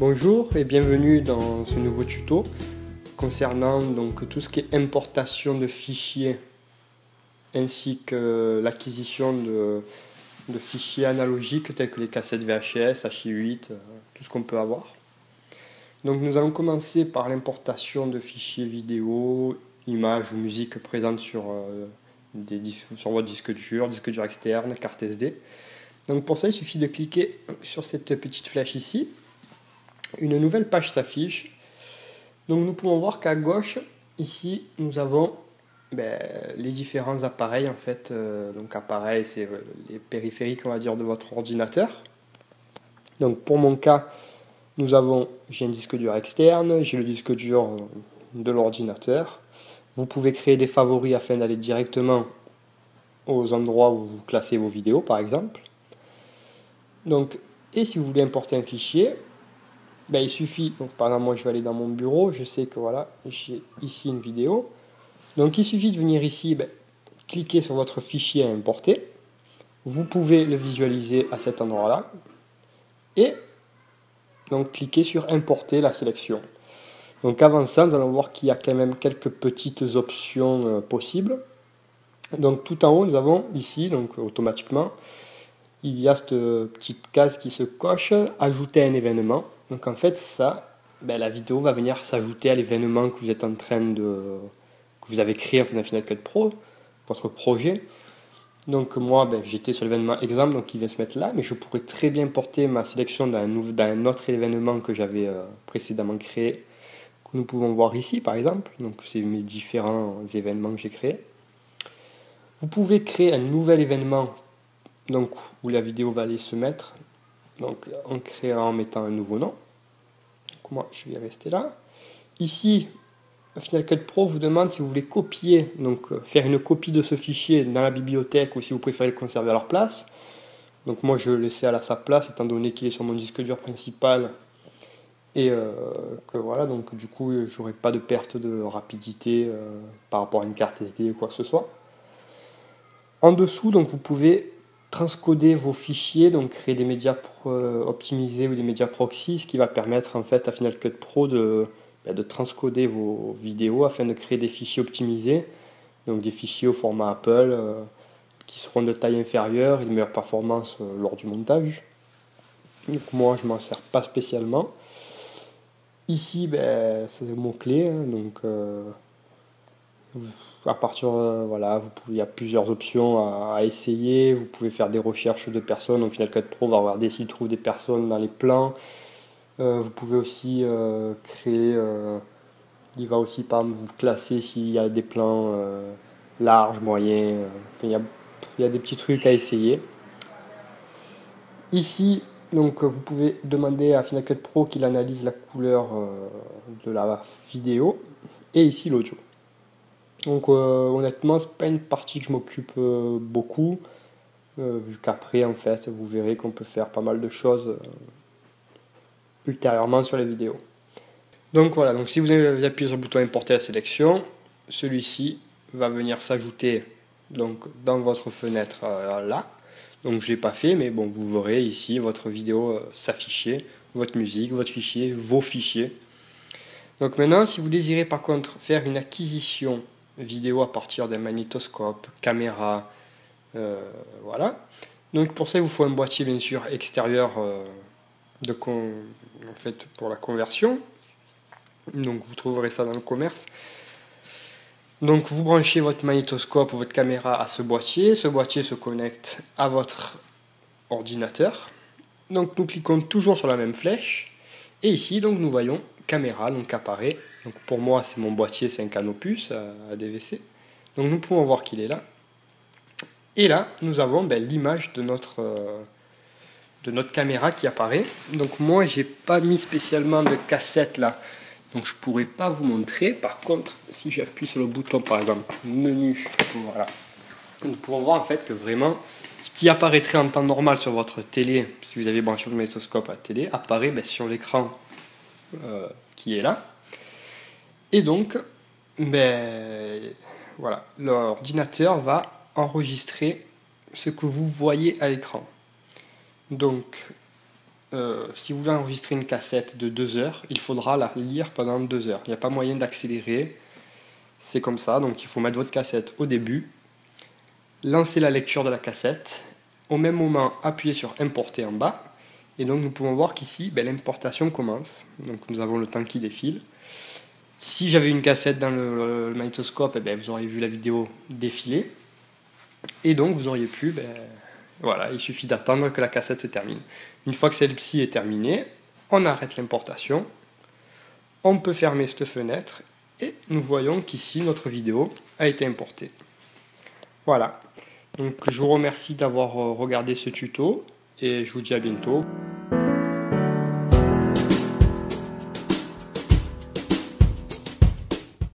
Bonjour et bienvenue dans ce nouveau tuto concernant donc tout ce qui est importation de fichiers ainsi que l'acquisition de fichiers analogiques tels que les cassettes VHS, H8, tout ce qu'on peut avoir. Donc nous allons commencer par l'importation de fichiers vidéo, images ou musique présentes sur votre disque dur externe, carte SD. Donc pour ça il suffit de cliquer sur cette petite flèche ici. Une nouvelle page s'affiche. Donc nous pouvons voir qu'à gauche, ici, nous avons les différents appareils en fait. Donc appareils, c'est les périphériques, on va dire, de votre ordinateur. Donc pour mon cas, j'ai un disque dur externe, j'ai le disque dur de l'ordinateur. Vous pouvez créer des favoris afin d'aller directement aux endroits où vous classez vos vidéos, par exemple. Donc, et si vous voulez importer un fichier, il suffit, donc par exemple moi je vais aller dans mon bureau, je sais que voilà, j'ai ici une vidéo. Donc il suffit de venir ici, cliquer sur votre fichier à importer. Vous pouvez le visualiser à cet endroit-là. Et donc cliquer sur importer la sélection. Donc avant ça, nous allons voir qu'il y a quand même quelques petites options possibles. Donc tout en haut, nous avons ici, donc automatiquement, il y a cette petite case qui se coche, ajouter un événement. Donc en fait, ça, la vidéo va venir s'ajouter à l'événement que vous êtes en train que vous avez créé en Final Cut Pro, votre projet. Donc moi, j'étais sur l'événement exemple, donc il vient se mettre là, mais je pourrais très bien porter ma sélection d'un autre événement que j'avais précédemment créé, que nous pouvons voir ici par exemple. Donc c'est mes différents événements que j'ai créés. Vous pouvez créer un nouvel événement, donc où la vidéo va aller se mettre. Donc en mettant un nouveau nom. Donc moi je vais rester là. Ici, Final Cut Pro vous demande si vous voulez copier, donc faire une copie de ce fichier dans la bibliothèque ou si vous préférez le conserver à leur place. Donc moi je le laisse à sa place étant donné qu'il est sur mon disque dur principal et que voilà, donc du coup j'aurai pas de perte de rapidité par rapport à une carte SD ou quoi que ce soit. En dessous, donc vous pouvez transcoder vos fichiers, donc créer des médias optimisés ou des médias proxy, ce qui va permettre en fait à Final Cut Pro de transcoder vos vidéos afin de créer des fichiers optimisés, donc des fichiers au format Apple qui seront de taille inférieure et de meilleure performance lors du montage. Donc moi je m'en sers pas spécialement. Ici c'est le mot-clé, donc à partir voilà, il y a plusieurs options à essayer. Vous pouvez faire des recherches de personnes. Au Final Cut Pro, on va regarder s'il trouve des personnes dans les plans. Vous pouvez aussi créer. Il va aussi pas vous classer s'il y a des plans larges, moyens. Il y a des petits trucs à essayer. Ici, donc vous pouvez demander à Final Cut Pro qu'il analyse la couleur de la vidéo. Et ici l'audio. Donc honnêtement, c'est pas une partie que je m'occupe beaucoup, vu qu'après en fait vous verrez qu'on peut faire pas mal de choses ultérieurement sur les vidéos. Donc voilà, donc si vous appuyez sur le bouton importer la sélection, celui-ci va venir s'ajouter donc dans votre fenêtre là. Donc je l'ai pas fait, mais bon, vous verrez ici votre vidéo s'afficher, votre musique, votre fichier, vos fichiers. Donc maintenant, si vous désirez par contre faire une acquisition vidéo à partir d'un magnétoscope, caméra, voilà. Donc pour ça, il vous faut un boîtier bien sûr extérieur en fait, pour la conversion. Donc vous trouverez ça dans le commerce. Donc vous branchez votre magnétoscope ou votre caméra à ce boîtier se connecte à votre ordinateur. Donc nous cliquons toujours sur la même flèche et ici donc nous voyons caméra donc apparaît. Donc pour moi c'est mon boîtier, c'est un Canopus à DVC. Donc nous pouvons voir qu'il est là. Et là nous avons l'image de notre caméra qui apparaît. Donc moi j'ai pas mis spécialement de cassette là. Donc je pourrais pas vous montrer. Par contre si j'appuie sur le bouton par exemple menu, voilà, nous pouvons voir en fait que vraiment ce qui apparaîtrait en temps normal sur votre télé, si vous avez branché votre magnétoscope à la télé, apparaît sur l'écran qui est là. Et donc, voilà, l'ordinateur va enregistrer ce que vous voyez à l'écran. Donc, si vous voulez enregistrer une cassette de 2 heures, il faudra la lire pendant 2 heures. Il n'y a pas moyen d'accélérer. C'est comme ça, donc il faut mettre votre cassette au début, lancer la lecture de la cassette, au même moment appuyer sur importer en bas, et donc nous pouvons voir qu'ici l'importation commence. Donc nous avons le temps qui défile. Si j'avais une cassette dans le magnétoscope, vous auriez vu la vidéo défiler, et donc vous auriez pu, voilà, il suffit d'attendre que la cassette se termine. Une fois que celle-ci est terminée, on arrête l'importation, on peut fermer cette fenêtre, et nous voyons qu'ici notre vidéo a été importée. Voilà, donc je vous remercie d'avoir regardé ce tuto, et je vous dis à bientôt.